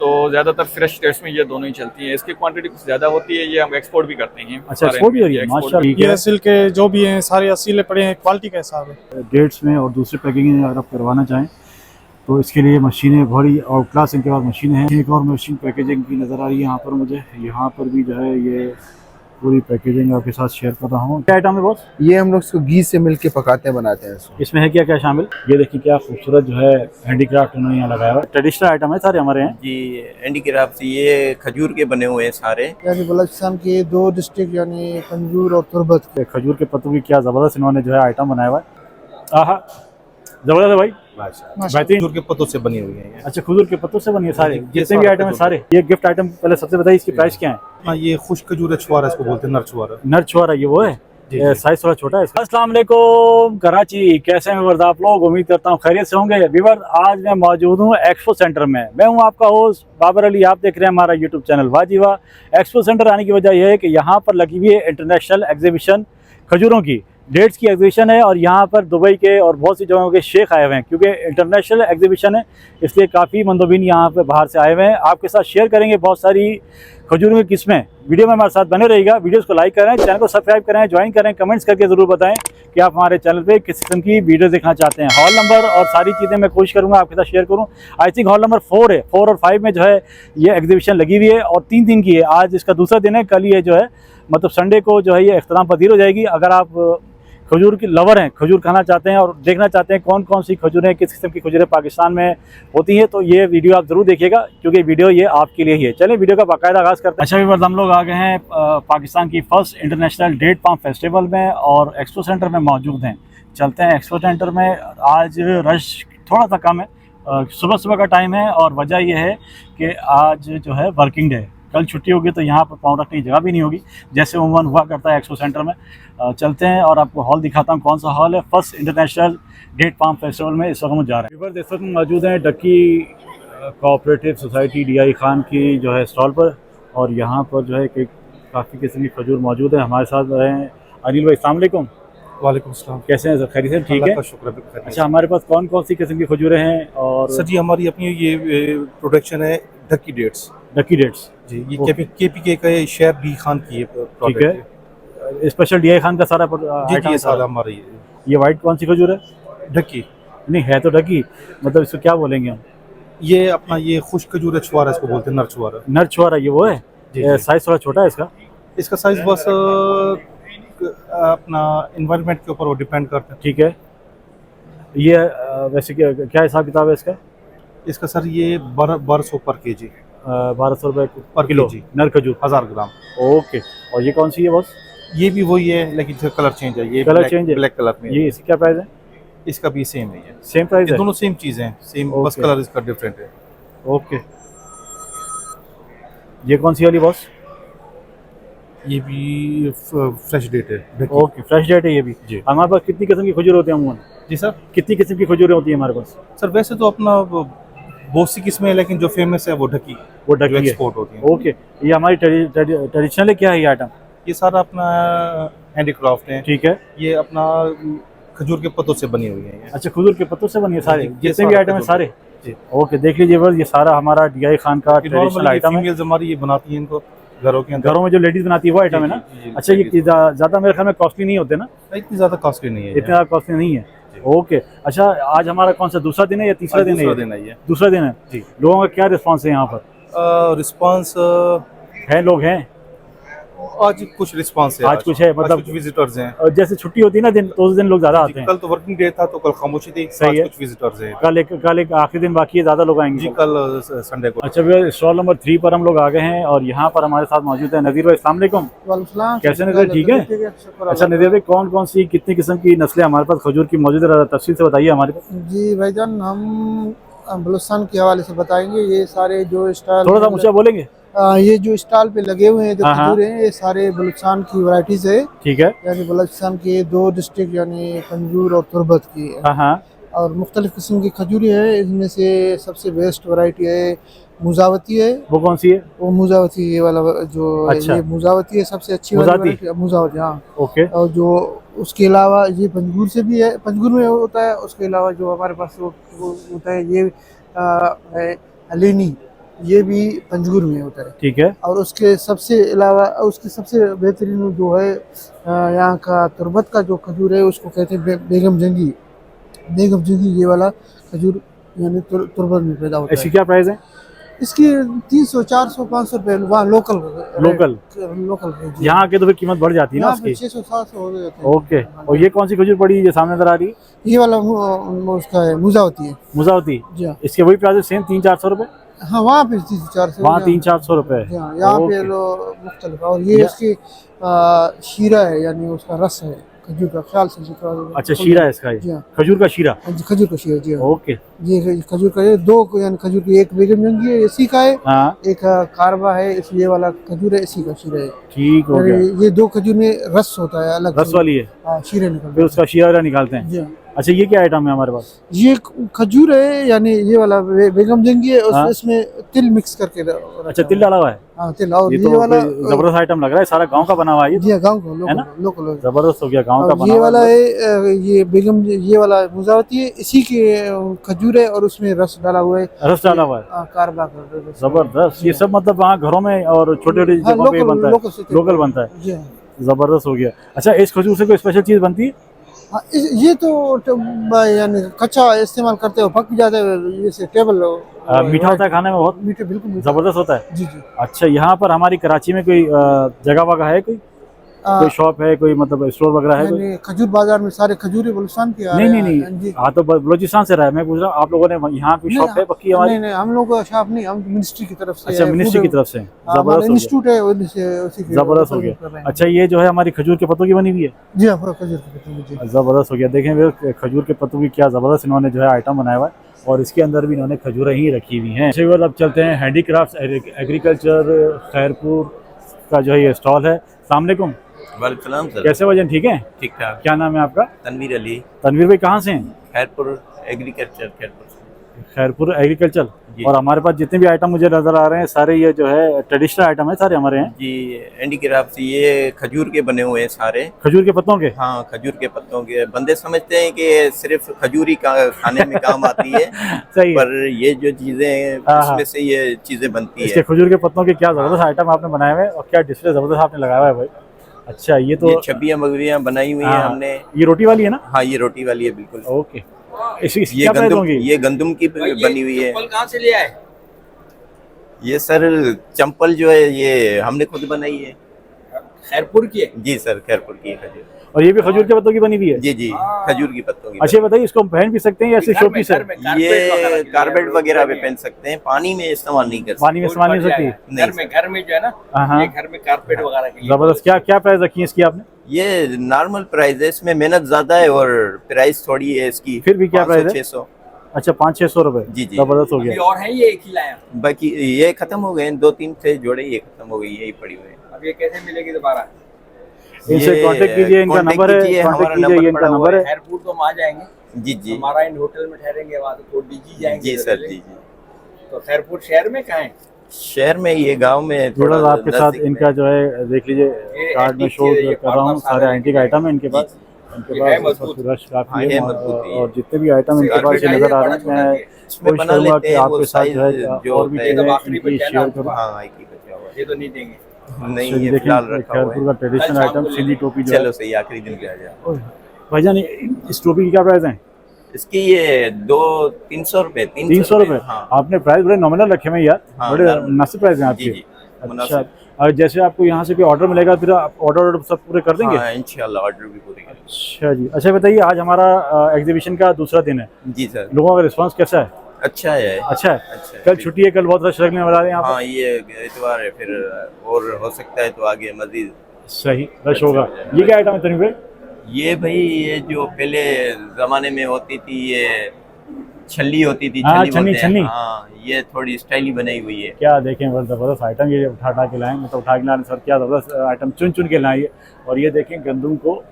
तो ज़्यादातर fresh dates में ये दोनों ही चलती हैं। इसकी क्वांटिटी कुछ ज़्यादा होती है, ये हम एक्सपोर्ट भी करते हैं। अच्छा, एक्सपोर्ट भी हो रही है, माशाल्लाह। ये असील के जो भी हैं सारे असीले पड़े हैं, क्वालिटी का हिसाब है। डेट्स में और दूसरी पैकेजिंग अगर आप करवाना चाहें तो इसके लिए मशीनें बड़ी आउट क्लास इनके पास मशीनें हैं। एक और मशीन पैकेजिंग की नज़र आ रही है यहाँ पर मुझे। यहाँ पर भी जो है ये पूरी पैकेजिंग आपके साथ शेयर कर रहा हूँ। क्या आइटम है बॉस? ये हम लोग इसको घी से मिल के पकाते हैं, बनाते हैं इसको। इसमें है क्या क्या शामिल? ये देखिए क्या खूबसूरत जो है हैंडीक्राफ्ट उन्होंने यहाँ लगाया हुआ है। ट्रेडिशनल आइटम है सारे हमारे यहाँ जी। हैंडीक्राफ्ट ये खजूर के बने हुए हैं सारे, यानी बलूचिस्तान के 2 डिस्ट्रिक्ट यानी पंजूर और तुर्बत के। खजूर के पत्तों की क्या ज़बरदस्त इन्होंने जो है आइटम बनाया हुआ है। आहा, ज़बरदस्त है भाई, बेहतरीन। खजूर के पत्तों से बनी हुई है। अच्छा, खजूर के पत्तों से बनी है सारे, जितने भी आइटम है सारे। ये गिफ्ट आइटम पहले सबसे बताइए, इसकी प्राइस क्या है? हाँ, ये खुश खजूर है, छुआरा इसको बोलते हैं, नर छुआरा। नर छुआरा ये वो है, साइज थोड़ा छोटा है इसका। अस्सलाम वालेकुम कराची, कैसे हैं व्यूअर्स आप लोग? उम्मीद करता हूँ खैरियत से होंगे। व्यूअर्स, आज मैं मौजूद हूँ एक्सपो सेंटर में। मैं हूँ आपका होस्ट बाबर अली, आप देख रहे हैं हमारा यूट्यूब चैनल वाजीवा। एक्सपो सेंटर आने की वजह यह है कि यहाँ पर लगी हुई है इंटरनेशनल एग्जीबिशन खजूरों की, डेट्स की एग्जीबिशन है। और यहाँ पर दुबई के और बहुत सी जगहों के शेख आए हुए हैं, क्योंकि इंटरनेशनल एग्जीबिशन है इसलिए काफ़ी मंदोबीन यहाँ पे बाहर से आए हुए हैं। आपके साथ शेयर करेंगे बहुत सारी खजूरों की किस्में। वीडियो में हमारे साथ बने रहिएगा। वीडियोस को लाइक करें, चैनल को सब्सक्राइब करें, ज्वाइन करें, कमेंट्स करके ज़रूर बताएं कि आप हमारे चैनल पे किस किस्म की वीडियो देखना चाहते हैं। हॉल नंबर और सारी चीज़ें मैं कोशिश करूँगा आपके साथ शेयर करूँ। आई थिंक हॉल नंबर 4 है, 4 और 5 में जो है ये एग्जीबिशन लगी हुई है और 3 दिन की है। आज इसका दूसरा दिन है, कल ये जो है मतलब संडे को जो है ये इख्तिताम पजीर हो जाएगी। अगर आप खजूर की लवर हैं, खजूर खाना चाहते हैं और देखना चाहते हैं कौन कौन सी खजूरें, किस किस्म की खजूरें पाकिस्तान में होती हैं, तो ये वीडियो आप ज़रूर देखिएगा, क्योंकि वीडियो ये आपके लिए ही है। चलिए वीडियो का बाकायदा आगाज़ करते हैं। अच्छा व्यूअर्स, हम लोग आ गए हैं पाकिस्तान की first international date palm festival में और एक्सपो सेंटर में मौजूद हैं। चलते हैं एक्सपो सेंटर में। आज रश थोड़ा सा कम है, सुबह सुबह का टाइम है और वजह यह है कि आज जो है वर्किंग डे है। कल छुट्टी होगी तो यहाँ पर पाँव रखने की जगह भी नहीं होगी, जैसे उमूमन हुआ करता है एक्सपो सेंटर में। चलते हैं और आपको हॉल दिखाता हूँ, कौन सा हॉल है first international date palm festival में। इस वक्त हम जा रहे हैं। व्यूअर्स, इस वक्त मौजूद हैं Ducky cooperative society DI Khan की जो है स्टॉल पर, और यहाँ पर जो है कि काफ़ी किस्म की खजूर मौजूद है। हमारे साथ हैं अनिल भाई। अस्सलाम वालेकुम। वालेकुम सलाम। कैसे हैं सर? खैरियत से? ठीक है, शुक्र है। अच्छा, हमारे पास कौन कौन सी किस्म की खजूरें हैं? और सर जी, हमारी अपनी ये प्रोडक्शन है डक्की डेट्स। डक्की डेट्स जी, ये KPK का है, शेर डी खान की है। ठीक है, स्पेशल DI खान का सारा जी, ये सारा हमारा ये वाइट कौन सी खजूर है? डक्की नहीं है तो डक्की, मतलब इसको क्या बोलेंगे हम? ये अपना ये खुश खजूर है, छुआरा इसको बोलते हैं, नर छुआरा। नर छुआरा ये वो है, साइज थोड़ा छोटा है इसका। इसका साइज बस अपना इन्वायरमेंट के ऊपर वो डिपेंड करता है। ठीक है, ये वैसे क्या हिसाब किताब है इसका? इसका सर ये 1200 पर केजी, 1200 रुपये पर किलो केजी, नर खजूर 1000 ग्राम। ओके, और ये कौन सी है बॉस? ये भी वही है, लेकिन कलर चेंज है। ये कलर चेंज है, ब्लैक कलर में। ये इसकी क्या प्राइस है? इसका भी सेम है, सेम प्राइस है, दोनों सेम चीज़ हैं, सेम, बस कलर इसका डिफरेंट है। ओके, ये कौन सी वाली बॉस? ये भी फ्रेश डेट है। ओके, फ्रेश डेट है ये भी जी। हमारे पास कितनी किस्म की खजूर होती है अमूमन? जी सर, कितनी किस्म की खजूरें होती है हमारे पास? सर वैसे तो अपना बहुत सी किस्में हैं, लेकिन जो फेमस है वो ढकी, वो ढकी है, एक्सपोर्ट होती है। ओके, ये हमारी ट्रेडिशनल है क्या है ये आइटम? ये सारा अपना हैंडीक्राफ्ट है। ठीक है, ये अपना खजूर के पत्तों से बनी हुई है। अच्छा, खजूर के पत्तों से बनी है सारे, जितने भी आइटम है सारे जी। ओके, देख लीजिए बस, ये सारा हमारा DI खान का ट्रेडिशनल आइटम है। हमारी ये बनाती है इनको घरों के अंदर, घरों में जो लेडीज बनाती है वो आइटम है ना? अच्छा, ये ज़्यादा मेरे ख्याल में कॉस्टली नहीं होते ना? इतनी ज़्यादा कॉस्टली नहीं है, इतना ज़्यादा कॉस्टली नहीं है। ओके, अच्छा, आज हमारा कौन सा दूसरा दिन है या तीसरा दिन है? दूसरा दिन है जी। लोगों का क्या रिस्पांस है यहाँ पर? रिस्पांस है, लोग हैं आज कुछ रिस्पांस है, आज कुछ है, मतलब कुछ विजिटर्स हैं। और जैसे छुट्टी होती है ना दिन, तो उस दिन लोग ज़्यादा आते हैं। कल तो वर्किंग डे था तो कल खामोशी थी, सही है, कुछ विजिटर्स हैं। कल एक आखिरी दिन बाकी है, ज़्यादा लोग आएंगे जी, कल संडे को। अच्छा भैया, स्टॉल नंबर 3 पर हम लोग आ गए हैं और यहाँ पर हमारे साथ मौजूद है नज़ीर भाई। अस्सलाम वालेकुम। कैसे नज़ीर, ठीक है? अच्छा नज़ीर भाई, कौन कौन सी कितनी किस्म की नस्लें हमारे पास खजूर की मौजूद है, तफसील से बताइए हमारे पास। जी भाईजान, हम बलूचिस्तान के हवाले से बताएंगे। ये सारे जो स्टाइल, थोड़ा सा ऊंचा बोलेंगे। ये जो स्टॉल पे लगे हुए हैं जो खजूर हैं, ये सारे बलूचिस्तान की वैरायटीज है। ठीक है, यानी बलूचिस्तान के 2 डिस्ट्रिक्ट यानी पंजूर और तुर्बत की है। और मुख्तलिफ किस्म की खजूरी है। इनमें से सबसे बेस्ट वैरायटी है मुजावती है। वो कौन सी है? वो मुजावती, ये वाला जो अच्छा, ये मुजावती है, सबसे अच्छी वाली मुजावती। हाँ, ओके। और जो उसके अलावा ये पंजगुर से भी है, पंजगुर में होता है। उसके अलावा जो हमारे पास वो होता है, ये है हलीनी, ये भी पंजगुर में होता है। ठीक है। और उसके सबसे अलावा उसके सबसे बेहतरीन जो है यहाँ का तुर्बत का जो खजूर है उसको कहते हैं बेगम जंगी। बेगम जंगी ये वाला खजूर यानी तुर्बत में पैदा होता इसकी है। क्या प्राइस है? इसकी 300, 400, 500 रुपए वहाँ लोकल लोकल यहाँ के तो फिर कीमत बढ़ जाती है ना उसकी। 600, 700 हो जाते हैं। ओके। और ये कौन सी खजूर पड़ी है जो सामने नजर आ रही है? ये वाला उसका है मुजावती है। मुजावती। जी हाँ। इसके वही प्राइस सेम 300-400 रुपए? हाँ वहाँ पे 300-400, वहाँ 300-400 रुपए। यहाँ पे मुख्तलिफ। और ये उसकी शीरा है यानी उसका रस है खजूर का, ख्याल से अच्छा शीरा है इसका, जी हाँ। खजूर का शीरा। खजूर का शीरा जी हाँ। ओके। ये खजूर का ये दो यानी खजूर की, एक बेगम जंगी है इसी का है, हाँ एक कारवा है ये वाला खजूर है इसी का शीरा है। ठीक हो गया। ये दो खजूर में रस होता है अलग, रस वाली है। हाँ शीरे निकलते फिर उसका शीरा निकालते हैं। हैं। जी हाँ। अच्छा ये क्या आइटम है हमारे पास? ये खजूर है यानी ये वाला बेगम जंगी है, हाँ? इसमें तिल मिक्स करके अच्छा तिल डाला हुआ है? हाँ तिल। और ये ये तो वाला जबरदस्त आइटम लग रहा है, सारा गांव का बना हुआ है ये। जी हाँ गाँव का है ना? लोकल। जबरदस्त हो गया गांव का और बना ये हुआ वाला है ये बेगम, ये वाला मुजावती है, इसी के खजूर है और उसमें रस डाला हुआ है, रस डाला हुआ है। कारबा का रस। जबरदस्त। ये सब मतलब वहाँ घरों में और छोटे छोटे हाँ, जगहों पे बनता है, लोकल बनता है। जी हाँ। जबरदस्त हो गया। अच्छा इस खजूर से कोई स्पेशल चीज बनती है? हाँ, ये तो यानी कच्चा इस्तेमाल करते हो, पक भी जाता है, जैसे टेबल मीठा होता है खाने में बहुत? मीठे, बिल्कुल मीठा। जबरदस्त होता है। जी जी। अच्छा यहाँ पर हमारी कराची में कोई जगह वगह है, कोई शॉप है, कोई मतलब स्टोर वगैरह है कोई? यानी खजूर बाजार में सारे खजूर ही बलुस्तान के आ नहीं रहे नहीं हैं। नहीं, हाँ तो बलोचिस्तान से रहा है। मैं पूछ रहा हूँ आप लोगों ने यहाँ कोई शॉप है पक्की हमारी? नहीं हम लोग का शॉप नहीं, हम मिनिस्ट्री की तरफ से। अच्छा मिनिस्ट्री की तरफ से। जबरदस्त इंस्टीट्यूट है उसी के। जबरदस्त हो गया। अच्छा ये जो है हमारी खजूर के पत्तों की बनी हुई है? जी हाँ खजूर के पत्तों। जबरदस्त हो गया। देखें वे खजूर के पत्तों की क्या जबरदस्त इन्होंने जो है आइटम बनाया हुआ है, और इसके अंदर भी इन्होंने खजूरें ही रखी हुई हैं। अच्छा अब चलते हैं हैंडीक्राफ्ट एग्रीकल्चर खैरपुर का जो है ये स्टॉल है। अस्सलाम वालेकुम। वालेकुम सर। कैसे वजन ठीक है? ठीक ठाक। क्या नाम है आपका? तनवीर अली। तनवीर भाई कहाँ से हैं? खैरपुर एग्रीकल्चर, खैरपुर। खैरपुर एग्रीकल्चर। और हमारे पास जितने भी आइटम मुझे नजर आ रहे हैं सारे ये जो है ट्रेडिशनल आइटम है, सारे हमारे हैं। जी हैंडीक्राफ्ट ये खजूर के बने हुए हैं सारे। खजूर के पत्तों के? हाँ खजूर के पत्तों के। बंदे समझते हैं कि सिर्फ खजूर ही खाने में काम आती है सही है। पर ये जो चीजें हैं इसमें से ये चीजें बनती इसके है। खजूर के पत्तों के क्या जबरदस्त आइटम आपने बनाए हुए हैं, और क्या डिस्प्ले जबरदस्त आपने लगाया हुआ है भाई। अच्छा ये तो छबियां मगवियां बनाई हुई हैं हमने। ये रोटी वाली है ना? हाँ ये रोटी वाली है बिल्कुल। ओके। ये गंदम की बनी हुई है। कहाँ से लिया है? ये सर चंपल जो है ये हमने खुद बनाई है। खैरपुर की है? जी सर खैरपुर की खजूर। और ये भी खजूर के पत्तों की बनी हुई है? जी जी खजूर की पत्तों की। अच्छा बताइए इसको हम पहन भी सकते हैं या सिर्फ शोपीस है? ये कारपेट वगैरह पे पहन सकते हैं, पानी में इस्तेमाल नहीं कर सकते। पानी में इस्तेमाल नहीं सकती? घर में जो है ना, ये घर में कारपेट वगैरह के लिए। जबरदस्त। क्या क्या प्राइस रखी है इसकी आपने? ये नॉर्मल प्राइस है, इसमें मेहनत ज्यादा है और प्राइस थोड़ी है इसकी। फिर भी क्या प्राइस है? 600। अच्छा 500-600 रुपए। जी जी। जबरदस्त हो गया। और है ये एक ही लाया? बाकी ये खत्म हो गए, 2-3 थे जोड़े, ये खत्म हो गई, यही पड़ी हुई है। अब ये कैसे मिलेगी दोबारा? इनसे कांटेक्ट कीजिए, इनका नंबर है, कांटेक्ट कीजिए, इनका नंबर है। खैरपुर तो हम आ जाएंगे। जी जी। हमारा इन होटल में ठहरेंगे, वहाँ तो कोट डीजी जाएंगे। जी सर जी जी। तो खैरपुर शहर में कहाँ है? शहर में, ये गांव में थोड़ा थोड़ा आपके साथ इनका जो है देख लीजिए कार्ड में शो कर रहा हूँ, सारे एंटीक आइटम है इनके पास। इनके पास रश काफी है और जितने भी आइटम इनके पास ये नजर आ रहे हैं, मैं कोशिश करूंगा कि आपके साथ जो है और भी चीजें इनकी शेयर करूँ। हाँ एक ही बचा हुआ है। ये तो नहीं देंगे। नहीं ये फिलहाल रखा हुआ खैरपुर का ट्रेडिशनल आइटम सीधी टोपी जो है। चलो सही, आखिरी दिन पे आ जाए। भाईजान इस टोपी की क्या प्राइस है? इसकी ये 200-300 रुपए। 300 रुपए? हाँ। आपने प्राइस बड़े नॉमिनल रखे हुए यार, हाँ, बड़े नॉमिनल। मुनासिब प्राइस हैं जी आपके। जी अच्छा मुनासिब। और जैसे आपको यहाँ से कोई ऑर्डर मिलेगा फिर आप ऑर्डर सब पूरे कर देंगे? हाँ इंशाल्लाह ऑर्डर भी पूरे करेंगे। अच्छा जी। अच्छा बताइए आज हमारा एग्जीबिशन का दूसरा दिन है, जी सर। लोगों का रिस्पांस कैसा है? अच्छा है। अच्छा है। अच्छा है। कल छुट्टी है, कल बहुत रश लगने वाला है यहाँ पर। हाँ ये इतवार है, फिर और हो सकता है तो आगे मजीद सही रश होगा। ये क्या आइटम है तनवीर भाई? ये भाई ये जो पहले जमाने में होती थी, ये छल्ली होती थी। हाँ, छल्ली बोलते हैं। छन्नी। हाँ ये थोड़ी स्टाइली बनाई हुई है। क्या देखें बड़ा जबरदस्त आइटम, ये उठा के लाए, मतलब उठा के लाने सर क्या जबरदस्त आइटम चुन के लाए। और ये देखें गंदम को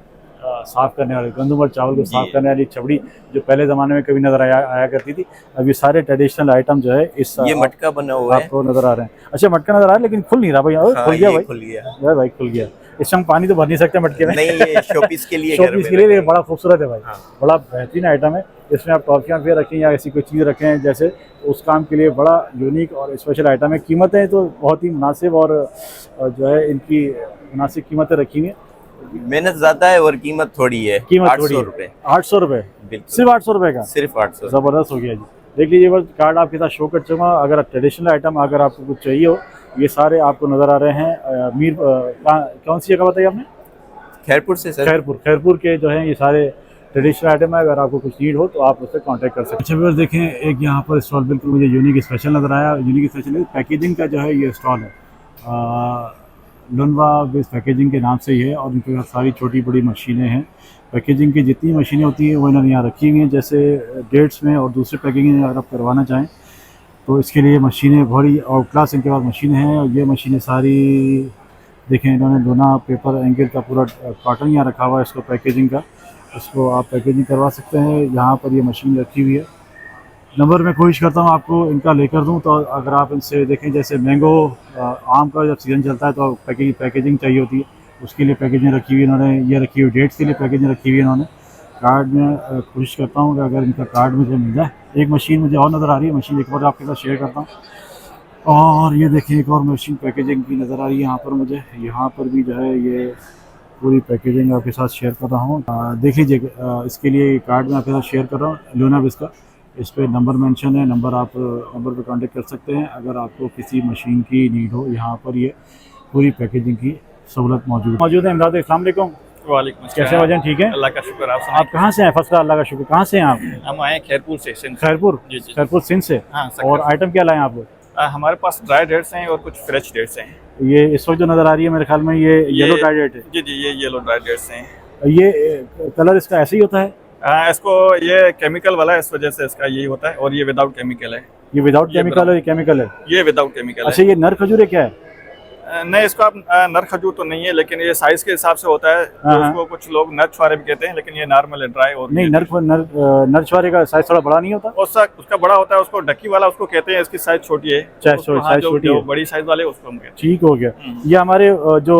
साफ करने वाली, गंदम और चावल को साफ करने वाली छबड़ी जो पहले ज़माने में कभी नज़र आया करती थी। अब ये सारे ट्रेडिशनल आइटम जो है इस ये मटका बना हुआ है, आपको नज़र आ रहे हैं। अच्छा मटका नज़र आ रहा है लेकिन खुल नहीं रहा भाई। हाँ, खुल गया भाई, खुल गया भाई खुल गया। इसमें हम पानी तो भर नहीं सकते मटके में। नहीं ये शोपीस के लिए घर शोपीस में के लिए रखेंगे। बड़ा खूबसूरत है भाई, हाँ। बड़ा बेहतरीन आइटम है। इसमें आप टॉफियाँ फिर रखें या ऐसी कोई चीज़ रखें जैसे, उस काम के लिए बड़ा यूनिक और स्पेशल आइटम है। कीमतें तो बहुत ही मुनासिब और जो है इनकी मुनासिब कीमतें रखी हुई हैं। मेहनत ज्यादा है और कीमत थोड़ी है। कीमत 800 रुपए। 800 रुपये, बिल्कुल सिर्फ 800 रुपये का, सिर्फ 800। ज़बरदस्त हो गया जी। देख लीजिए बस कार्ड आपके साथ शो कर चुका। अगर ट्रेडिशनल आइटम अगर आपको कुछ चाहिए हो, ये सारे आपको नज़र आ रहे हैं। मीर कौन सी जगह बताइए आपने? खैरपुर से सर। खैरपुर के जो है ये सारे ट्रेडिशनल आइटम है। अगर आपको कुछ नीड हो तो आप उससे कांटेक्ट कर सकते हैं। अच्छा व्यूअर्स देखें, एक यहाँ पर स्टॉल बिल्कुल मुझे यूनिक स्पेशल नज़र आया। यूनिक स्पेशल पैकेजिंग का जो है ये स्टॉल है। लुनवा बेस पैकेजिंग के नाम से ही है और इनके पास सारी छोटी बड़ी मशीनें हैं। पैकेजिंग की जितनी मशीनें होती हैं वो इन्होंने यहाँ रखी हुई हैं। जैसे डेट्स में और दूसरे पैकेजिंग अगर आप करवाना चाहें तो इसके लिए मशीनें बड़ी और क्लास इनके पास मशीनें हैं। और ये मशीनें सारी देखें, इन्होंने दोना पेपर एंगल का पूरा कार्टन यहाँ रखा हुआ है इसको पैकेजिंग का। इसको आप पैकेजिंग करवा सकते हैं। यहाँ पर ये मशीन रखी हुई है। नंबर मैं कोशिश करता हूँ आपको इनका लेकर दूँ। तो अगर आप इनसे देखें, जैसे मैंगो आम का जब सीज़न चलता है तो पैकेजिंग चाहिए होती है, उसके लिए पैकेजिंग रखी हुई इन्होंने। ये रखी हुई डेट्स के लिए पैकेजिंग रखी हुई इन्होंने। कार्ड में कोशिश करता हूँ कि अगर इनका कार्ड मुझे मिल जाए। एक मशीन मुझे और नज़र आ रही है, मशीन एक बार आपके साथ शेयर करता हूँ। और ये देखिए एक और मशीन पैकेजिंग की नज़र आ रही है यहाँ पर मुझे। यहाँ पर भी जो है ये पूरी पैकेजिंग आपके साथ शेयर कर रहा हूँ। देख लीजिए, इसके लिए कार्ड में आपके साथ शेयर कर रहा हूँ लूना बिस का। इस पर नंबर मेंशन है, नंबर पे कांटेक्ट कर सकते हैं अगर आपको किसी मशीन की नीड हो। यहाँ पर ये पूरी पैकेजिंग की सहूलत मौजूद है। इमरान, अस्सलाम वालेकुम। वालेकुम अस्सलाम। कैसे वजन? ठीक है, अल्लाह का शुक्र। आप आप कहाँ से हैं? फर्स्ट अल्लाह का शुक्र। कहाँ से हैं आप? हम आए खैरपुर से, सिंध। खैरपुर? जी जी। खैरपुर सिंध से। हाँ, और आइटम क्या लाए आप लोग? हमारे पास ड्राई डेट्स हैं और कुछ फ्रेश डेट्स हैं। ये इस वक्त जो नज़र आ रही है मेरे ख्याल में ये येलो ड्राई डेट है। जी जी, ये येलो ड्राई डेट्स हैं। ये कलर इसका ऐसे ही होता है? इसको ये केमिकल वाला है, इस वजह से इसका यही होता है। और ये विदाउट केमिकल है। ये विदाउट केमिकल है? ये केमिकल है? ये विदाउट केमिकल अच्छा, ये नर खजूर है क्या है? नहीं, इसको आप नर खजूर तो नहीं है, लेकिन ये साइज के हिसाब से होता है। हाँ। उसको कुछ लोग नर छुआरे भी कहते हैं, लेकिन ये नॉर्मल है, ड्राई। और नहीं, नर छुआरे का साइज थोड़ा बड़ा नहीं होता? उसका बड़ा होता है, उसको डकी वाला उसको कहते हैं। इसकी साइज छोटी है। साइज छोटी है। बड़ी साइज वाले उसको हम कहते हैं। ठीक हो गया। ये हमारे जो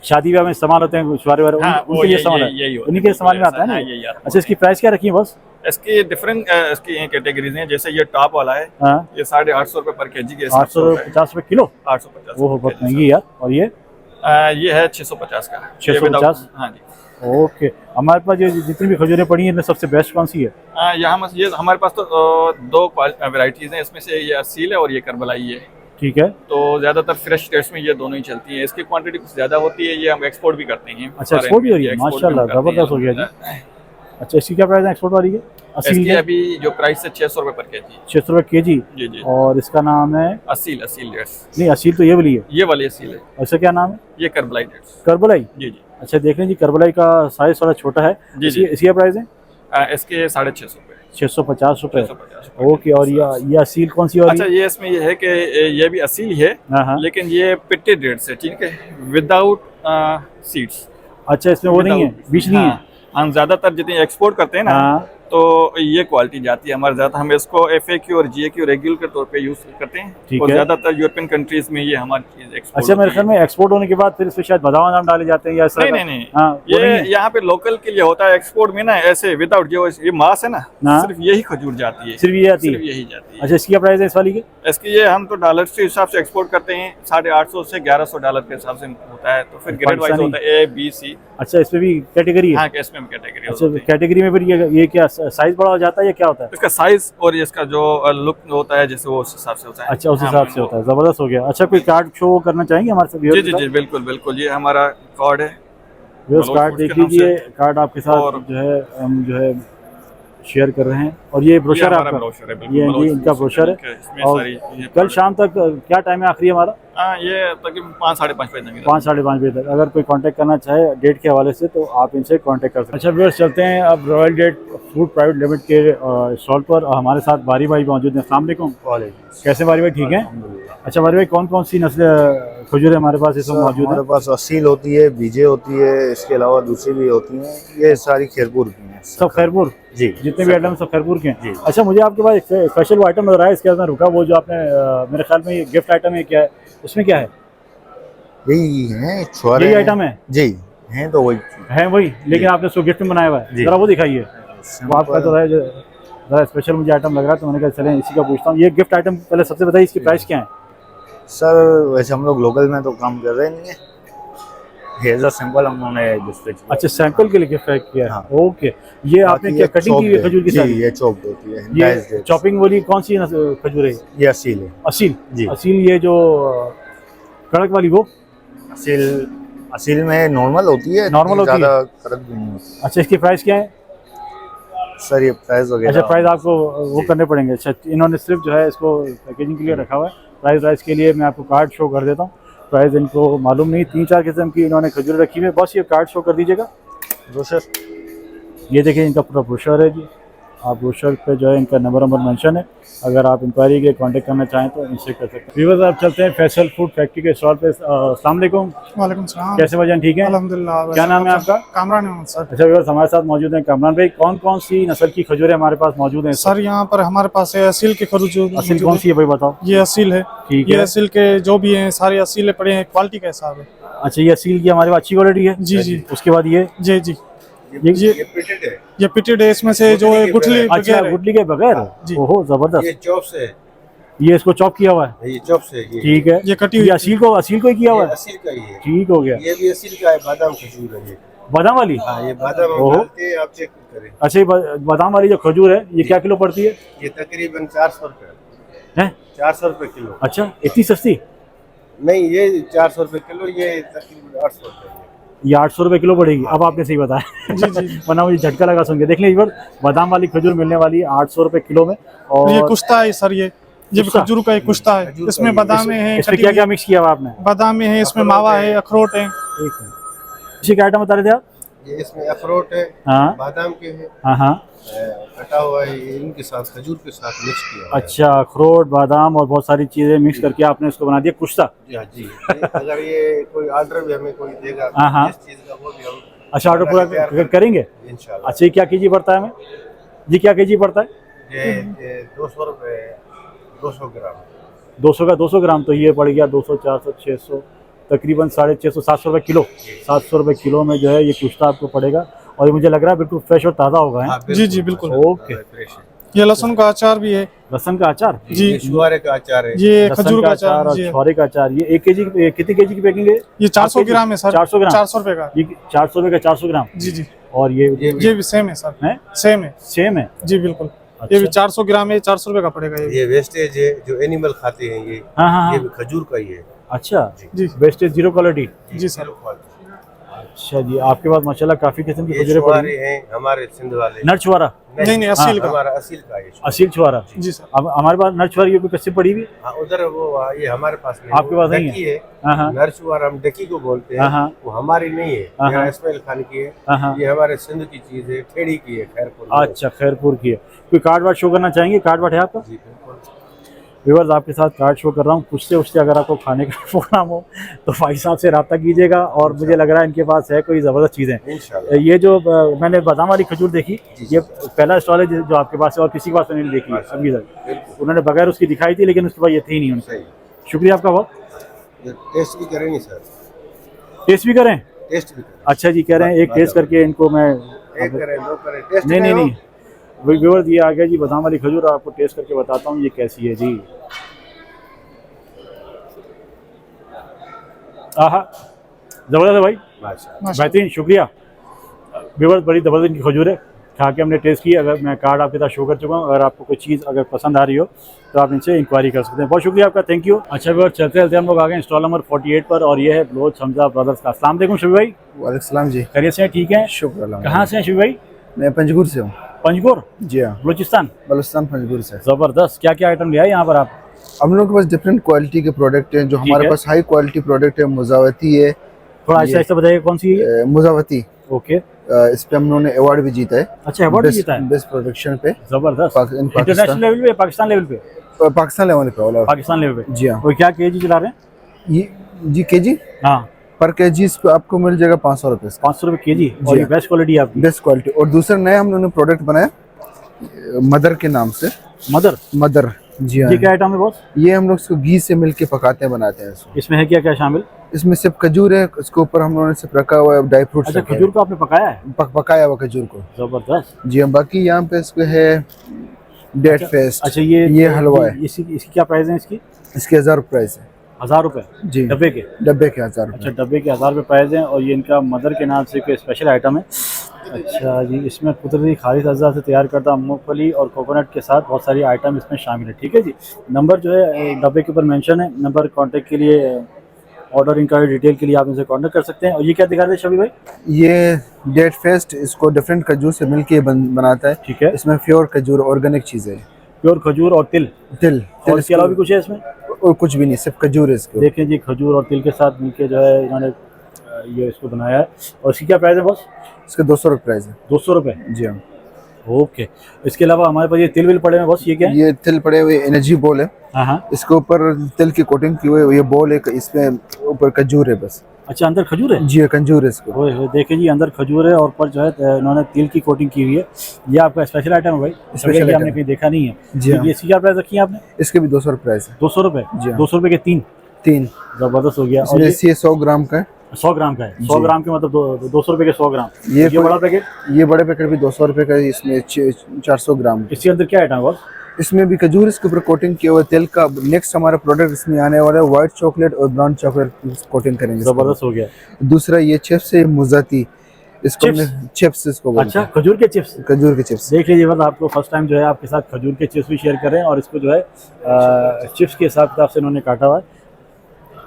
शादी ब्याह में इस्तेमाल होते हैं छुआरे वाले, उनके लिए इस्तेमाल है, उन्हीं के इस्तेमाल में आता है ना। अच्छा, इसकी प्राइस क्या रखी है बस? इसकी डिफरेंट इसकी कैटेगरीज हैं। जैसे ये टॉप वाला है, हाँ, ये 850 रुपये पर केजी के। 850 रुपये किलो? 850। वो बहुत महंगी यार। और ये है 650 का। 650? हाँ जी। ओके। हमारे पास ये जितनी भी खजूरें पड़ी हैं इनमें सबसे बेस्ट कौन सी है? यहाँ ये हमारे पास तो दो वैरायटीज हैं। इसमें से ये असील है और ये करबलाई है। ठीक है। तो ज्यादातर फ्रेश डेट्स में ये दोनों ही चलती हैं। इसकी क्वांटिटी कुछ ज्यादा होती है। ये हम एक्सपोर्ट भी करते हैं। अच्छा, एक्सपोर्ट भी हो रही है? माशाल्लाह, जबरदस्त हो गया जी। अच्छा, इसकी क्या प्राइस है एक्सपोर्ट वाली के? इसकी अभी जो प्राइस है 600 रुपये पर केजी। 600 रुपये केजी? जी जी। और इसका नाम है असील डेट्स। नहीं, असील तो ये वाली है। ये वाली असील है। अच्छा, क्या नाम है? ये करबलाई डेट्स। करबलाई? जी जी। अच्छा, देख लें जी, करबलाई का साइज थोड़ा छोटा है। जी जी। इसकी क्या प्राइस है? इसके 650 रुपये। 650 रुपये। 650। ओके। और ये असील कौन सी वाली? अच्छा, ये इसमें ये है कि ये भी असील ही है, हाँ। लेकिन ये पिट्टे डेट्स है। ठीक है, विदाउट सीड्स। अच्छा, इसमें वो नहीं है, बीज नहीं है? हम ज्यादातर जितने एक्सपोर्ट करते हैं ना, हाँ। तो ये क्वालिटी जाती है हमारे ज्यादा। हम इसको FAQ और GAQ रेगुलर के तौर पे यूज करते हैं। ठीक और है। ज्यादातर यूरोपियन कंट्रीज में ये हमारी चीज एक्सपोर्ट। अच्छा, मेरे ख्याल में एक्सपोर्ट होने के बाद फिर इसमें शायद बादाम वादाम डाले जाते हैं या ऐसा? नहीं। हाँ, वो नहीं ये है? यहाँ पे लोकल के लिए होता है। एक्सपोर्ट में ना ऐसे विदाउट जो ये मास है ना, हाँ। सिर्फ यही खजूर जाती है। सिर्फ ये आती है? सिर्फ यही जाती है। अच्छा, इसकी क्या प्राइस है इस वाली की? इसकी ये हम तो डॉलर के हिसाब से एक्सपोर्ट करते हैं। 850 से 1100 डॉलर के हिसाब से होता है। तो फिर ग्रेड वाइज होता है A B C। अच्छा, इसमें भी कैटेगरी है? हाँ, इसमें भी कैटेगरी अच्छा, होती है। कैटेगरी में फिर ये क्या साइज बड़ा हो जाता है या क्या होता है? इसका साइज और इसका जो लुक होता है, जैसे वो उस हिसाब से होता है। अच्छा, उस हिसाब से होता है। जबरदस्त हो गया। अच्छा, कोई कार्ड शो करना चाहेंगे हमारे साथ? जी जी जी, बिल्कुल बिल्कुल। ये हमारा कार्ड है। कार्ड देख लीजिए। कार्ड आपके साथ और जो है हम जो है शेयर कर रहे हैं। और ये ब्रोशर है आपका? ब्रोशर है, ये इनका ब्रोशर है। और कल शाम तक क्या टाइम है आखिरी हमारा? हाँ, ये तकरीबन 5 साढ़े 5 बजे तक। 5 साढ़े 5 बजे तक अगर कोई कांटेक्ट करना चाहे डेट के हवाले से तो आप इनसे कांटेक्ट कर सकते हैं। अच्छा व्यूअर्स, चलते हैं अब royal date food private limited के स्टॉल पर। और हमारे साथ बारी भाई मौजूद हैं। अस्सलाम वालेकुम। कैसे बारी भाई, ठीक है? अच्छा बारी भाई, कौन कौन सी नस्ल खजूर हमारे पास इस वक्त मौजूद है? हमारे पास असील होती है, बीजे होती है, इसके अलावा दूसरी भी होती हैं। ये सारी खैरपुर की हैं। सब खैरपुर? जी, जितने भी आइटम सब खैरपुर के हैं। जी। अच्छा, मुझे आपके पास एक स्पेशल आइटम नजर आया, इसके अंदर रुका वो जो आपने मेरे ख्याल में ये गिफ्ट आइटम है, क्या है उसमें? क्या है? यही है छुआरे। यही आइटम है? जी, हैं तो वही है वही, लेकिन आपने उसको गिफ्ट में बनाया हुआ है। जी। जरा वो दिखाइए। वो आपका तो है ज़रा स्पेशल मुझे आइटम लग रहा है, तो मैंने कहा चलें इसी का पूछता हूँ। ये गिफ्ट आइटम पहले सबसे बताइए, इसकी प्राइस क्या है? सर वैसे हम लोग लोकल में तो काम कर रहे नहीं है, हेज़ा सिंपल हमने डिस्प्ले किया। अच्छा, सैंपल के लिए गिफ्ट पैक किया है। हाँ। ओके, ये आपने क्या कटिंग की है खजूर की? जी, सारी ये चॉप्ड होती है, ये चॉपिंग वाली कौन सी खजूर है? ये असील है। असील जी। असील, ये जो कड़क वाली वो असील में नॉर्मल होती है, नॉर्मल होती है। ज़्यादा कड़क भी नहीं होती। अच्छा, इसकी प्राइस क्या है? सर ये प्राइस वगैरह अच्छा, प्राइस आपको वो करने पड़ेंगे। अच्छा, इन्होंने सिर्फ जो है इसको पैकेजिंग के लिए रखा हुआ है। प्राइस के लिए मैं आपको कार्ड शो कर देता हूँ। प्राइस इनको मालूम नहीं, 3-4 किस्म की इन्होंने खजूर रखी हुई है। बस ये कार्ड शो कर दीजिएगा। ब्रोशर, ये देखिए इनका पूरा ब्रोशर है जी। आप ब्रोशर पे जो है इनका नंबर मेंशन है, अगर आप इंक्वायरी के कांटेक्ट करना चाहें तो इनसे कर सकते हैं। व्यूअर्स, आप चलते हैं फैसल फूड फैक्ट्री के स्टॉल पे। अस्सलाम वालेकुम, वालेकुम सलाम। कैसे भाईजान, ठीक है? अल्हम्दुलिल्लाह। क्या नाम है आपका? कामरान अहमद सर। अच्छा व्यूअर्स, हमारे साथ मौजूद हैं कामरान भाई। कौन कौन सी नस्ल की खजूरें हमारे पास मौजूद हैं? सर यहाँ पर हमारे पास है असील के खजूर। असील कौन सी है भाई, बताओ। ये असील है। ठीक ये है। असील के जो भी हैं सारे असीले पड़े हैं, क्वालिटी का हिसाब है। अच्छा, ये असील की हमारे पास अच्छी क्वालिटी है। जी जी उसके बाद ये जी जी ये पिटेड है। इसमें से जो है गुठली अच्छा, वगैरह है। गुटली के बगैर। जी। ओहो, जबरदस्त। ये चॉप से, ये इसको चॉप किया हुआ है। ये चॉप से, ठीक है। ये कटी ये हुई असील को ही किया हुआ है। असील का ही है। ठीक हो गया। ये भी असील का है, बादाम खजूर है ये। बादाम वाली? हाँ, ये बादाम हम ओहो। डालते हैं, आप चेक करें। अच्छा, ये बादाम वाली जो खजूर है ये क्या किलो पड़ती है? ये तकरीबन 400 रुपये हैं? 400 रुपये किलो। अच्छा, इतनी सस्ती? नहीं, ये 400 रुपये किलो, ये तकरीबन 800 रुपये। ये 800 रुपये किलो पड़ेगी। अब आपने सही बताया। जी जी। वरना मुझे झटका लगा सुन के। देख लीजिए, बादाम वाली खजूर मिलने वाली है 800 रुपये किलो में। और ये और कुश्ता है सर। ये कुश्ता? खजूर का एक कुश्ता है। इसमें बादामें हैं, इसमें क्या क्या मिक्स किया हुआ आपने? बादामें हैं, इसमें मावा है, अखरोट है। एक मिनट, इसी का आइटम बता रहे थे आप? ये इसमें अखरोट है, हाँ बादाम के है, हाँ। कटा हुआ है, ये इनके साथ खजूर के साथ मिक्स किया हुआ है। अच्छा, अखरोट, बादाम और बहुत सारी चीजें मिक्स करके आपने इसको बना दिया कुश्ता। जी हाँ जी। अगर ये कोई ऑर्डर भी हमें कोई देगा हाँ। इस चीज़ का, वो भी हम अच्छा, ऑर्डर पूरा करेंगे इंशाल्लाह। अच्छा, ये क्या केजी पड़ता है हमें? ये क्या केजी पड़ता है? ये 200 रुपये 200 ग्राम। 200 का 200 ग्राम, तो ये पड़ गया 200, 400, 600, तकरीबन 650, 700 रुपये किलो। 700 रुपये किलो में जो है ये कुश्ता आपको पड़ेगा। और ये मुझे लग रहा है बिल्कुल फ्रेश और ताज़ा होगा। है? हाँ, जी जी बिल्कुल। ओके। ये लहसुन का अचार भी है। लहसुन का अचार? जी। ये शुआरे का अचार है। ये लहसुन खजूर का अचार और जी। छुआरे का अचार। ये 1 केजी कितनी केजी की पैकिंग है? ये 400 ग्राम है सर। 400 ग्राम? 400 रुपये का। ये 400 रुपये का 400 ग्राम। जी जी। और ये ये भी सेम है सर। है? सेम है सेम है? जी बिल्कुल। अच्छा। ये भी 400 ग्राम है, 400 रुपये का पड़ेगा ये। ये वेस्टेज है जो एनिमल खाते हैं, ये हाँ। ये भी खजूर का ही है। अच्छा, जी वेस्टेज जीरो क्वालिटी। जी सर। अच्छा जी, आपके पास माशाल्लाह काफी किस्म की ये खजूरें छुआरे पड़ी। हैं हमारे सिंध वाले। नर छुआरा? नहीं, असील का। हमारा असील का है। असील छुआरा? जी सर। अब हमारे पास नर छुआरी की किस्म पड़ी हुई? हाँ, उधर वो ये हमारे पास नहीं। आपके पास नहीं है? डकी है। हाँ। नरचुआर हम डकी को बोलते हाँ। हैं, वो हमारी नहीं है। हाँ। यहाँ इस्माइल खान की है। हाँ। ये हमारे सिंध की चीज है, ठेड़ी की है, खैरपुर। अच्छा, खैरपुर की है। कोई कार्ड वार्ड शो करना चाहेंगे? कार्ड वार्ड है आपका? जी बिल्कुल। व्यूअर्स, आपके साथ कार्ड शो कर रहा हूँ। कुछ से उससे अगर आपको खाने का प्रोग्राम हो तो भाई साहब से रब्ता कीजिएगा। और मुझे लग रहा है इनके पास है कोई ज़बरदस्त चीज़ें। इंशाल्लाह। ये जो मैंने बादाम वाली खजूर देखी, ये पहला स्टॉल है जो आपके पास है, और किसी के पास नहीं देखी है अभी तक। उन्होंने बगैर उसकी दिखाई थी, लेकिन उसके बाद ये थी नहीं उनसे। सही। शुक्रिया आपका बहुत। ये टेस्ट भी करेंगे सर। टेस्ट भी करें? टेस्ट भी करें। अच्छा जी, कह रहे हैं एक टेस्ट करके इनको मैं। एक करें, दो करें, टेस्ट नहीं, व्यूअर्स ये आ गया जी बादाम वाली खजूर। आपको टेस्ट करके बताता हूँ ये कैसी है जी। आहा, ज़बरदस्त है भाई, बेहतरीन, शुक्रिया। व्यूअर्स, बड़ी ज़बरदस्त इनकी खजूर है। खा के हमने टेस्ट की। अगर मैं कार्ड आपके साथ शो कर चुका हूँ, अगर आपको कोई चीज़ अगर पसंद आ रही हो तो आप इनसे इंक्वायरी कर सकते हैं। बहुत शुक्रिया आपका, थैंक यू। अच्छा व्यूअर्स, चलते चलते हम लोग आ गए स्टॉल नंबर 48 पर, और ये है बलोच हमजा ब्रदर्स का। अस्सलाम वालेकुम शफी भाई। वालेकुम सलाम जी। खैरियत से हैं? ठीक है, शुक्र अल्लाह। कहाँ से हैं शफी भाई? मैं पंजगुर से हूँ। पंजगुर? जी हाँ, बलूचिस्तान? बलुस्तान पंजगुर से। ज़बरदस्त। क्या क्या आइटम ले आए यहाँ पर आप? हम लोग के पास डिफरेंट क्वालिटी के प्रोडक्ट हैं। जो ठीक हमारे है। पास हाई क्वालिटी प्रोडक्ट है, मुजावती है। थोड़ा ऐसा ऐसा बताइए कौन सी है? मुजावती। ओके। इस पे हम लोगों ने अवार्ड भी जीता है। अच्छा, अवार्ड भी जीता है? बेस्ट प्रोडक्शन पे। जबरदस्त। पाकिस्तान इंटरनेशनल लेवल पे, पाकिस्तान लेवल पे? पाकिस्तान लेवल पे। पाकिस्तान लेवल पे, जी हाँ। और क्या केजी चला रहे हैं? ये जी केजी, हाँ, पर केजी इस पे आपको मिल जाएगा 500 रुपये। 500 रुपये केजी। और ये बेस्ट क्वालिटी आपकी? Best quality. और दूसरा नया हम लोगों ने प्रोडक्ट बनाया मदर के नाम से। मदर जी हाँ। ये क्या आइटम है बॉस? ये हम लोग इसको घी से मिलके पकाते हैं, बनाते हैं इसको। इसमें है क्या क्या शामिल? इसमें सिर्फ खजूर है, इसके ऊपर हम लोगों ने सिर्फ रखा हुआ है ड्राई फ्रूट्स अच्छा, खजूर को आपने पकाया है? पकाया हुआ खजूर को। जबरदस्त। जी हम बाकी यहाँ पे इसको है डेट फेस्ट। अच्छा, ये हलवा है। इसकी क्या प्राइस है इसकी? इसके 1000 प्राइस है। 1000 रुपए जी, डब्बे के? डब्बे के 1000 अच्छा, डब्बे के 1000 रुपये प्राइस हैं। और ये इनका मदर के नाम से कोई स्पेशल आइटम है। अच्छा जी, इसमें कुदरती खालिद अज़ा से तैयार करदा मूंगफली और कोकोनट के साथ बहुत सारी आइटम इसमें शामिल है। ठीक है जी, नंबर जो है डब्बे के ऊपर मेंशन है, नंबर कांटेक्ट के लिए, ऑर्डर इंक्वायरी डिटेल के लिए आप इनसे कांटेक्ट कर सकते हैं। और ये क्या दिखा रहे हैं शबी भाई? ये डेट फेस्ट इसको डिफरेंट खजूर से मिलके बनाता है। ठीक है, इसमें प्योर खजूर ऑर्गेनिक चीज़ है। प्योर खजूर और तिल और इसके अलावा भी कुछ है इसमें? और कुछ भी नहीं, सिर्फ खजूर है इसको। देखें जी, खजूर और तिल के साथ मिलके जो है इन्होंने ये इसको बनाया है। और इसकी क्या प्राइस है बॉस? इसके 200 रुपये प्राइस है। 200 रुपये? जी हाँ। ओके। इसके अलावा हमारे पास ये तिल विल पड़े हैं बॉस, ये क्या है? ये तिल पड़े हुए एनर्जी बॉल है। हाँ हाँ। इसके ऊपर तिल की कोटिंग की हुई ये बॉल है, इसमें ऊपर खजूर है बस। अच्छा, अंदर खजूर है? जी खजूर है इसको। ओए देखिए जी, अंदर खजूर है और ऊपर जो है इन्होंने तिल की कोटिंग की हुई है। ये आपका स्पेशल आइटम है भाई, स्पेशल हमने आइटम कहीं देखा नहीं है। जी हाँ। ये इसकी क्या प्राइस रखी है आपने? इसके भी 200 रुपये प्राइस है। 200 रुपये? जी हाँ। 200 रुपये के तीन? जबरदस्त हो गया। और इसमें ये 100 ग्राम का है। 100 ग्राम का है? 100 ग्राम के मतलब 200 रुपये के 100 ग्राम। ये बड़ा पैकेट? ये बड़े पैकेट भी 200 रुपये का है। इसमें 400 ग्राम। इसके अंदर क्या आइटम है बॉस? इसमें भी खजूर, इसके ऊपर कोटिंग किया हुआ तेल का। नेक्स्ट हमारा प्रोडक्ट इसमें आने वाला है व्हाइट चॉकलेट और ब्राउन चॉकलेट कोटिंग करेंगे। जबरदस्त हो गया। दूसरा ये चिप्स है मुजाती, इसको चिप्स इसको बोलते अच्छा, हैं। खजूर के चिप्स? खजूर के चिप्स। देख लीजिए, मतलब आपको फर्स्ट टाइम जो है आपके साथ खजूर के चिप्स भी शेयर कर रहे हैं और इसको जो है चिप्स के हिसाब किताब से इन्होंने काटा हुआ है।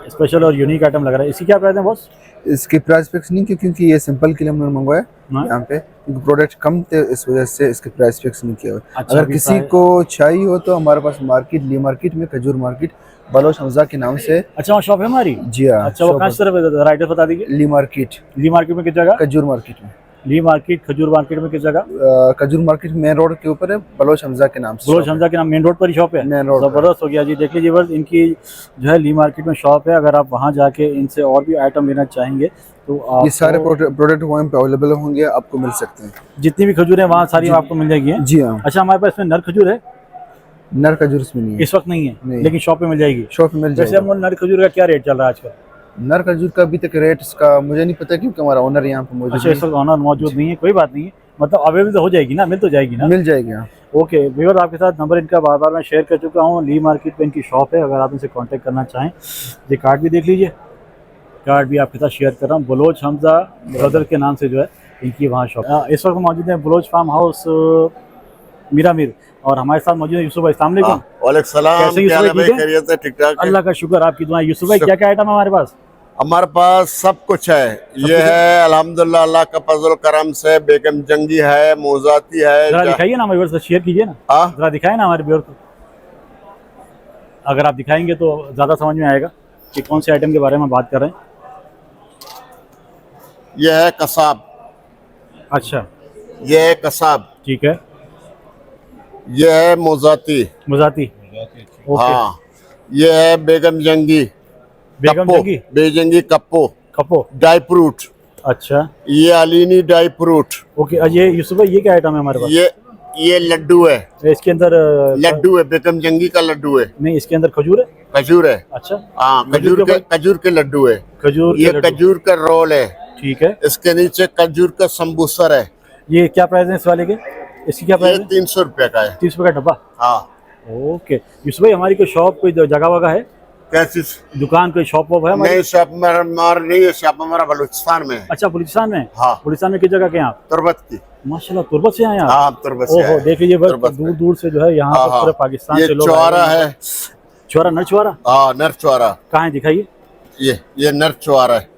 स्पेशल और यूनिक आइटम लग रहा है। इसकी क्या प्राइस है बॉस? इसकी प्राइस फिक्स नहीं क्योंकि ये सिंपल के लिए हमने मंगवाया यहाँ पे, क्योंकि प्रोडक्ट कम थे इस वजह से इसके प्राइस फिक्स नहीं किया हुआ। अच्छा, अगर किसी को चाहिए हो तो हमारे पास मार्केट, ली मार्केट में खजूर मार्केट बलोच हमजा के नाम से। अच्छा, वहाँ शॉप है हमारी? जी हाँ। अच्छा, वो कहाँ से राइटर बता दीजिए। ली मार्केट। ली मार्केट में किस जगह? खजूर मार्केट में। ली मार्केट, खजूर मार्केट में किस जगह? खजूर मार्केट मेन रोड के ऊपर है, बलोच हमजा के नाम से। बलोच हमजा के नाम मेन रोड पर ही शॉप है? Main road. जबरदस्त हो गया जी। देख लीजिए बस, इनकी जो है ली मार्केट में शॉप है। अगर आप वहाँ जाके इनसे और भी आइटम लेना चाहेंगे तो आप ये सारे प्रोडक्ट वहाँ पे अवेलेबल होंगे, आपको मिल सकते हैं। जितनी भी खजूर है वहाँ सारी आपको मिल जाएगी। जी हाँ। अच्छा, हमारे पास इसमें नर खजूर है? नर खजूर इसमें नहीं है इस वक्त नहीं है, नहीं। लेकिन शॉप पे मिल जाएगी। शॉप में मिल वैसे जाएगा। हम नर खजूर का क्या रेट चल रहा है आजकल? नर खजूर का अभी तक रेट इसका मुझे नहीं पता क्योंकि हमारा ओनर यहाँ पे मौजूद अच्छा, इस वक्त ऑनर मौजूद नहीं है, कोई बात नहीं है, मतलब अवेलेबल तो हो जाएगी ना, मिल तो जाएगी ना? मिल जाएगी हाँ। ओके व्यूअर, आपके साथ नंबर इनका बार बार मैं शेयर कर चुका हूँ। ली मार्केट पे इनकी शॉप है, अगर आप इनसे कांटेक्ट करना चाहें। ये कार्ड भी देख लीजिए, कार्ड भी आपके साथ शेयर कर रहा हूँ। बलोच हमजा ब्रदर के नाम से जो है इनकी वहाँ शॉप। इस वक्त मौजूद है बलोच फार्म हाउस मीरा मीर, और हमारे साथ मौजूद है यूसुफ भाई। अस्सलाम वालेकुम। वालेकुम सलाम। कैसे यूसुफ भाई, ठीक है? खैरियत है? ठीक ठाक है। अल्लाह का शुक्र, आपकी दुआएं। यूसुफ भाई, क्या क्या आइटम है हमारे पास? हमारे पास सब कुछ है। ये है अल्हम्दुलिल्लाह, अल्लाह का फजल करम से। बेगम जंगी है, मोजाती है। जरा दिखाइए ना हमारे व्यूअर्स, शेयर कीजिए ना। हाँ? जरा दिखाए ना हमारे व्यूअर्स को, अगर आप दिखाएंगे तो ज़्यादा समझ में आएगा कि कौन से आइटम के बारे में बात कर रहे हैं। ये है कसाब। अच्छा, ये है कसाब। ठीक है। ये है मोजाती। मुजाती, ओके। हाँ, ये है बेगम जंगी। बेगम कप्पो, जंगी, बेजंगी कप्पो, कप्पो। Dry fruit. अच्छा, ये अलीनी ड्राई फ्रूट। ओके। ये यूसुफ भाई, ये क्या आइटम है हमारे पास? ये लड्डू है। इसके अंदर लड्डू है, बेगम जंगी का लड्डू है। नहीं, इसके अंदर खजूर है? खजूर है। अच्छा, हाँ, खजूर के लड्डू है। खजूर, ये खजूर का रोल है। ठीक है। इसके नीचे खजूर का संबूसर है। ये क्या प्राइस है इस वाले के? इसकी क्या प्राइस ये है? 300 रुपये का है। 30 रुपये का डब्बा? हाँ। ओके यूसुफ भाई, हमारी कोई शॉप, कोई जगह वगह है? कैसी दुकान, कोई शॉप वॉप है हमारी? नहीं, शॉप नहीं है। शॉप हमारा बलूचिस्तान में है। अच्छा, बलूचिस्तान में? हाँ। बलूचिस्तान में किस जगह के हैं आप? तुर्बत की। माशाल्लाह, तुर्बत से आए आप? हाँ, तुर्बत से। ओहो, देख लीजिए बस, तुर्बत दूर से। दूर से जो है यहाँ हाँ, पर पूरे पाकिस्तान ये से लोग चौरा आए हैं। है। चौरा, नर चौरा? हाँ, नर चौरा। कहाँ है, दिखाइए। ये नर चौरा है।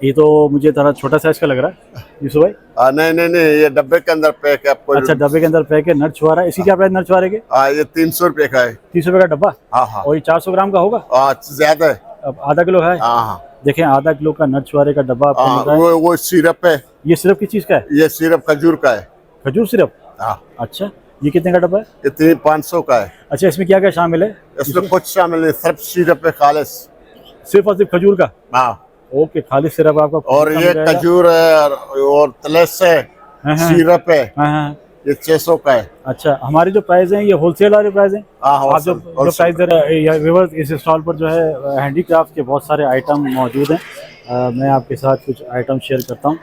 ये तो मुझे थोड़ा छोटा साइज का लग रहा है यूसुफ भाई। नहीं, ये डब्बे के अंदर पैक है आपको। अच्छा, डब्बे के अंदर पैक है, नर छुआरा। इसी क्या प्राइस नर छुआरे के? हाँ, ये 300 रुपये का है। 30 रुपये का डब्बा? हाँ हाँ। और ये 400 ग्राम का होगा? हाँ, ज्यादा है। अब आधा किलो है? हाँ हाँ। देखें, आधा किलो का नर छुआरे का डब्बा आपको मिल रहा है। वो सिरप है। ये सिर्फ किस चीज का है? ये सिरप खजूर का है। खजूर सिरप? हाँ। अच्छा, ये कितने का डब्बा है? ये 500 का है। अच्छा, इसमें क्या क्या शामिल है? इसमें कुछ शामिल है, सिर्फ सिरप है खालिस। सिर्फ और सिर्फ खजूर का? हाँ। ओके, खालिस सिरप आपका। और ये खजूर है और तलस है, सिरप है। हाँ, ये 600 का है। अच्छा, हमारे जो प्राइस हैं ये होलसेल वाले प्राइस हैं। हाँ, आप जो प्राइस दे रहे हैं व्यूअर्स, इस स्टॉल पर जो है हैंडीक्राफ्ट के बहुत सारे आइटम मौजूद हैं। मैं आपके साथ कुछ आइटम शेयर करता हूँ।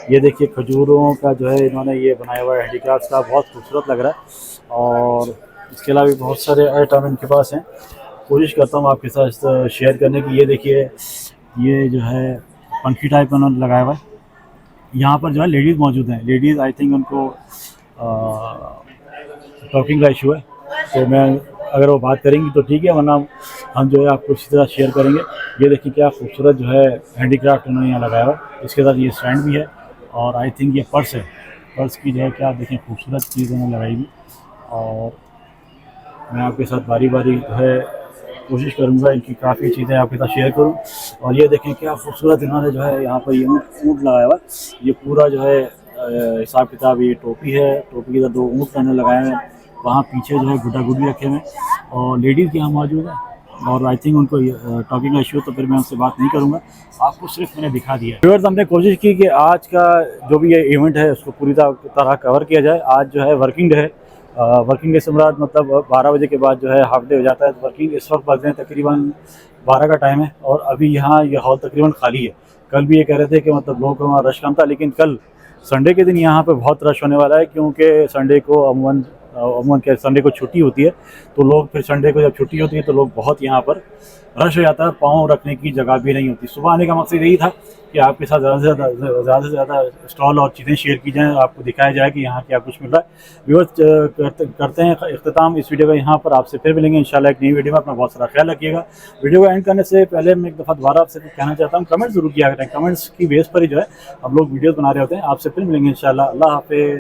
ये देखिए खजूरों का जो है इन्होंने ये बनाया हुआ है हैंडीक्राफ्ट का, बहुत खूबसूरत लग रहा है। और इसके अलावा भी बहुत सारे आइटम इनके पास हैं। कोशिश करता हूँ आपके साथ शेयर करने की। ये देखिए ये जो है पंखी टाइप उन्होंने लगाया हुआ है। यहाँ पर जो है लेडीज़ मौजूद हैं। लेडीज़ आई थिंक उनको टॉकिंग का इशू है, तो मैं अगर वो बात करेंगी तो ठीक है, वरना हम जो है आपको इसी तरह शेयर करेंगे। ये देखिए क्या खूबसूरत जो है हैंडीक्राफ्ट उन्होंने यहाँ लगाया हुआ है। इसके साथ ये स्टैंड भी है और आई थिंक ये पर्स है। पर्स की जो है क्या देखें खूबसूरत चीज़ उन्होंने लगाई हुई। और मैं आपके साथ बारी बारी जो है कोशिश करूँगा इनकी काफ़ी चीज़ें आपके साथ शेयर करूँ। और ये देखें क्या खूबसूरत इन्होंने जो है यहाँ पर ये ऊँट लगाया हुआ है। ये पूरा जो है हिसाब किताब, ये टोपी है, टोपी के साथ 2 ऊँट मैंने लगाए हैं। वहाँ पीछे जो है गुड्डा गुड्डी रखे हुए हैं और लेडीज़ यहाँ मौजूद है। और आई थिंक उनको टॉकिंग का इशू है, तो फिर मैं उनसे बात नहीं करूँगा, आपको सिर्फ मैंने दिखा दिया। व्यूअर्स, हमने कोशिश की कि आज का जो भी ये इवेंट है उसको पूरी तरह कवर किया जाए। आज जो है वर्किंग डे है। वर्किंग डे से मुराद मतलब 12 बजे के बाद जो है हाफ डे हो जाता है। तो वर्किंग इस वक्त बज रहे हैं तकरीबन 12 का टाइम है और अभी यहाँ ये हॉल तकरीबन खाली है। कल भी ये कह रहे थे कि मतलब लोगों को वहाँ रश कम था, लेकिन कल संडे के दिन यहाँ पे बहुत रश होने वाला है, क्योंकि संडे को अमूमन क्या संडे को छुट्टी होती है। तो लोग फिर संडे को जब छुट्टी होती है तो लोग बहुत यहाँ पर रश हो जाता है, पाँव रखने की जगह भी नहीं होती। सुबह आने का मकसद यही था कि आपके साथ ज़्यादा से ज़्यादा स्टॉल और चीज़ें शेयर की जाएँ, आपको दिखाया जाए कि यहाँ क्या कुछ मिल रहा है। व्यूअर्स, करते हैं इख्तिताम इस वीडियो का यहाँ पर। आपसे फिर मिलेंगे इंशाल्लाह एक नई वीडियो में। अपना बहुत सारा ख्याल रखिएगा। वीडियो को एंड करने से पहले मैं एक दफ़ा दोबारा आपसे कहना चाहता हूँ, कमेंट ज़रूर किया करें। कमेंट्स की बेस पर ही जो है हम लोग वीडियोज़ बना रहे होते हैं। आपसे फिर मिलेंगे इंशाल्लाह। अल्लाह हाफ़िज़।